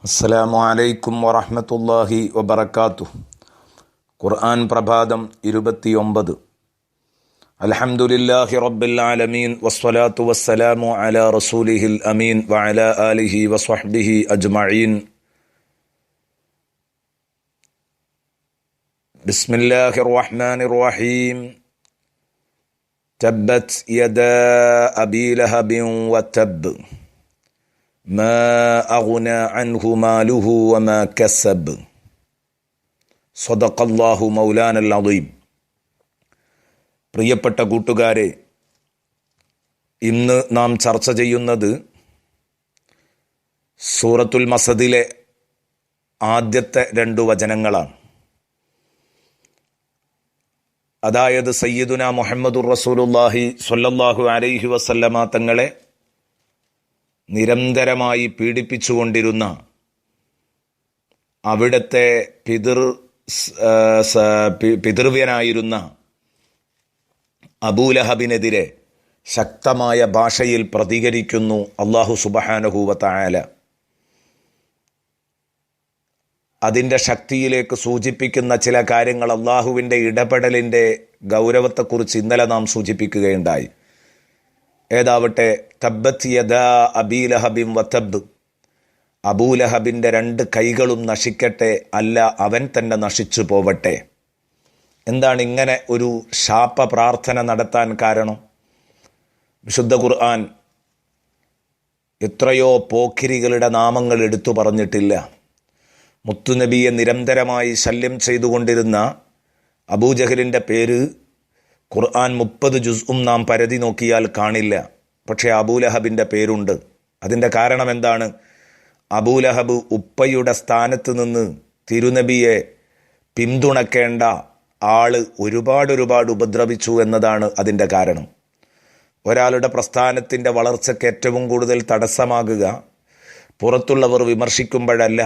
അസ്സലാമു അലൈക്കും വറഹ്മത്തുള്ളാഹി വബറകാതുഹു. ഖുർആൻ പ്രഭാതം 29. അൽഹംദുലില്ലാഹി റബ്ബിൽ ആലമീൻ വസ്സലാത്തു വസ്സലാമു അലാ റസൂലിഹിൽ അമീൻ വഅലാ ആലിഹി വസ്വഹ്ബിഹി അജ്മഈൻ. ബിസ്മില്ലാഹിർ റഹ്മാനിർ റഹീം. തബ്ബത് യദാ അബീ ലഹബിൻ വതബ് മാ അഗ്നാ അൻഹു മാലുഹു വമാ കസബ്. സ്വദഖല്ലാഹു മൗലാനൽ അദീം. പ്രിയപ്പെട്ട കൂട്ടുകാരെ, ഇന്ന് നാം ചർച്ച ചെയ്യുന്നത് സൂറത്തുൽ മസദിലെ ആദ്യത്തെ 2 വചനങ്ങളാണ്. അതായത് സയ്യിദുന മുഹമ്മദുർ റസൂലുള്ളാഹി സ്വല്ലല്ലാഹു അലൈഹി വസല്ലമ തങ്ങളെ നിരന്തരമായി പീഡിപ്പിച്ചുകൊണ്ടിരുന്ന അവിടുത്തെ പിതൃവ്യനായിരുന്ന അബൂലഹബിനെതിരെ ശക്തമായ ഭാഷയിൽ പ്രതികരിക്കുന്നു അല്ലാഹു സുബ്ഹാനഹു വ തആല. അതിൻ്റെ ശക്തിയിലേക്ക് സൂചിപ്പിക്കുന്ന ചില കാര്യങ്ങൾ, അള്ളാഹുവിൻ്റെ ഇടപെടലിൻ്റെ ഗൗരവത്തെക്കുറിച്ച് ഇന്നലെ നാം സൂചിപ്പിക്കുകയുണ്ടായി. ഏതാവട്ടെ, തബ്ബത് യദാ അബീ ലഹബിൻ വതബ്, അബൂലഹബിൻ്റെ 2 കൈകളും നശിക്കട്ടെ, അല്ല അവൻ തന്നെ നശിച്ചു പോവട്ടെ. എന്താണ് ഇങ്ങനെ ഒരു ശാപ പ്രാർത്ഥന നടത്താൻ കാരണം? വിശുദ്ധ ഖുർആൻ എത്രയോ പോക്കിരികളുടെ നാമങ്ങൾ എടുത്തു പറഞ്ഞിട്ടില്ല. മുത്തുനബിയെ നിരന്തരമായി ശല്യം ചെയ്തുകൊണ്ടിരുന്ന അബൂജഹലിൻ്റെ പേര് ഖുർആൻ 30 ജുസ്ഉം നാം പരതി നോക്കിയാൽ കാണില്ല. പക്ഷേ അബൂലഹബിൻ്റെ പേരുണ്ട്. അതിൻ്റെ കാരണം എന്താണ്? അബൂലഹബ് ഉപ്പയുടെ സ്ഥാനത്ത് നിന്ന് തിരുനബിയെ പിന്തുണക്കേണ്ട ആള് ഒരുപാട് ഉപദ്രവിച്ചു എന്നതാണ് അതിൻ്റെ കാരണം. ഒരാളുടെ പ്രസ്ഥാനത്തിൻ്റെ വളർച്ചയ്ക്ക് ഏറ്റവും കൂടുതൽ തടസ്സമാകുക പുറത്തുള്ളവർ വിമർശിക്കുമ്പോഴല്ല,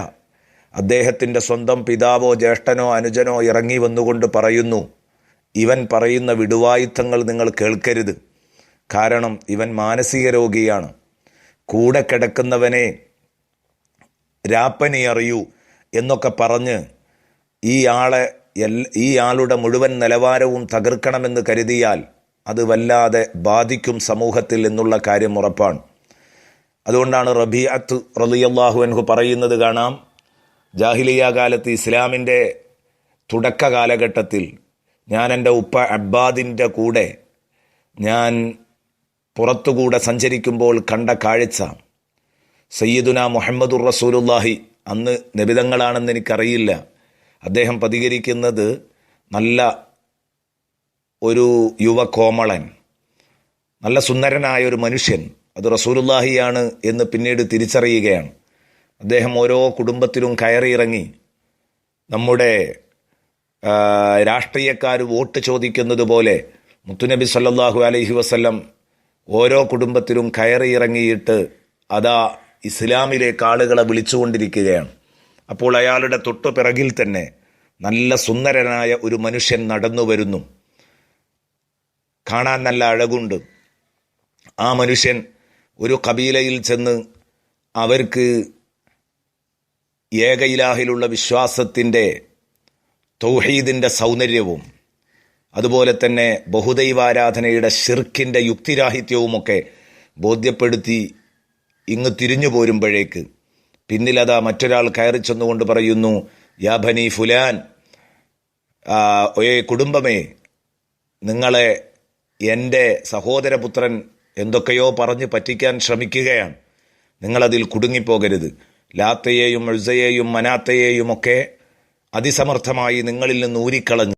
അദ്ദേഹത്തിൻ്റെ സ്വന്തം പിതാവോ ജ്യേഷ്ഠനോ അനുജനോ ഇറങ്ങി വന്നുകൊണ്ട് പറയുന്നു, ഇവൻ പറയുന്ന വിടുവായുത്തങ്ങൾ നിങ്ങൾ കേൾക്കരുത്, കാരണം ഇവൻ മാനസിക രോഗിയാണ്. കൂടെ കിടക്കുന്നവനെ രാപ്പനി അറിയൂ എന്നൊക്കെ പറഞ്ഞ് ഈ ആളുടെ മുഴുവൻ നിലവാരവും തകർക്കണമെന്ന് കരുതിയാൽ അത് വല്ലാതെ ബാധിക്കും സമൂഹത്തിൽ എന്നുള്ള കാര്യം ഉറപ്പാണ്. അതുകൊണ്ടാണ് റബീഅത്ത് റളിയല്ലാഹു അൻഹു പറയുന്നത് കാണാം, ജാഹിലിയ കാലത്ത്, ഇസ്ലാമിൻ്റെ തുടക്ക കാലഘട്ടത്തിൽ ഞാൻ എൻ്റെ ഉപ്പ അബ്ബാദിൻ്റെ കൂടെ ഞാൻ പുറത്തുകൂടെ സഞ്ചരിക്കുമ്പോൾ കണ്ട കാഴ്ച, സയ്യിദുന മുഹമ്മദുർ റസൂലുള്ളാഹി, അന്ന് നബിതങ്ങളാണെന്ന് എനിക്കറിയില്ല, അദ്ദേഹം പ്രതികരിക്കുന്നത് നല്ല ഒരു യുവകോമളൻ, നല്ല സുന്ദരനായ ഒരു മനുഷ്യൻ, അത് റസൂലുള്ളാഹിയാണ് എന്ന് പിന്നീട് തിരിച്ചറിയുകയാണ്. അദ്ദേഹം ഓരോ കുടുംബത്തിലും കയറിയിറങ്ങി നമ്മുടെ രാഷ്ട്രീയക്കാർ വോട്ട് ചോദിക്കുന്നത് പോലെ മുത്തുനബി സല്ലല്ലാഹു അലൈഹി വസല്ലം ഓരോ കുടുംബത്തിലും കയറിയിറങ്ങിയിട്ട് അതാ ഇസ്ലാമിലേക്ക് ആളുകളെ വിളിച്ചുകൊണ്ടിരിക്കുകയാണ്. അപ്പോൾ അയാളുടെ തൊട്ടു പിറകിൽ തന്നെ നല്ല സുന്ദരനായ ഒരു മനുഷ്യൻ നടന്നു വരുന്നു. കാണാൻ നല്ല അഴകുണ്ട്. ആ മനുഷ്യൻ ഒരു കബീലയിൽ ചെന്ന് അവർക്ക് ഏക ഇലാഹിലുള്ള വിശ്വാസത്തിൻ്റെ തൗഹീദിൻ്റെ സൗന്ദര്യവും അതുപോലെ തന്നെ ബഹുദൈവാരാധനയുടെ ശിർക്കിൻ്റെ യുക്തിരാഹിത്യവുമൊക്കെ ബോധ്യപ്പെടുത്തി ഇങ്ങ് തിരിഞ്ഞു പോരുമ്പോഴേക്ക് പിന്നിലതാ മറ്റൊരാൾ കയറി ചെന്നുകൊണ്ട് പറയുന്നു, യാ ബനി ഫുലാൻ, കുടുംബമേ, നിങ്ങളെ എൻ്റെ സഹോദരപുത്രൻ എന്തൊക്കെയോ പറഞ്ഞ് പറ്റിക്കാൻ ശ്രമിക്കുകയാണ്, നിങ്ങളതിൽ കുടുങ്ങിപ്പോകരുത്. ലാത്തയെയും ഉസ്സയെയും മനാത്തയെയും ഒക്കെ അതിസമർത്ഥമായി നിങ്ങളിൽ നിന്ന് ഊരിക്കളഞ്ഞു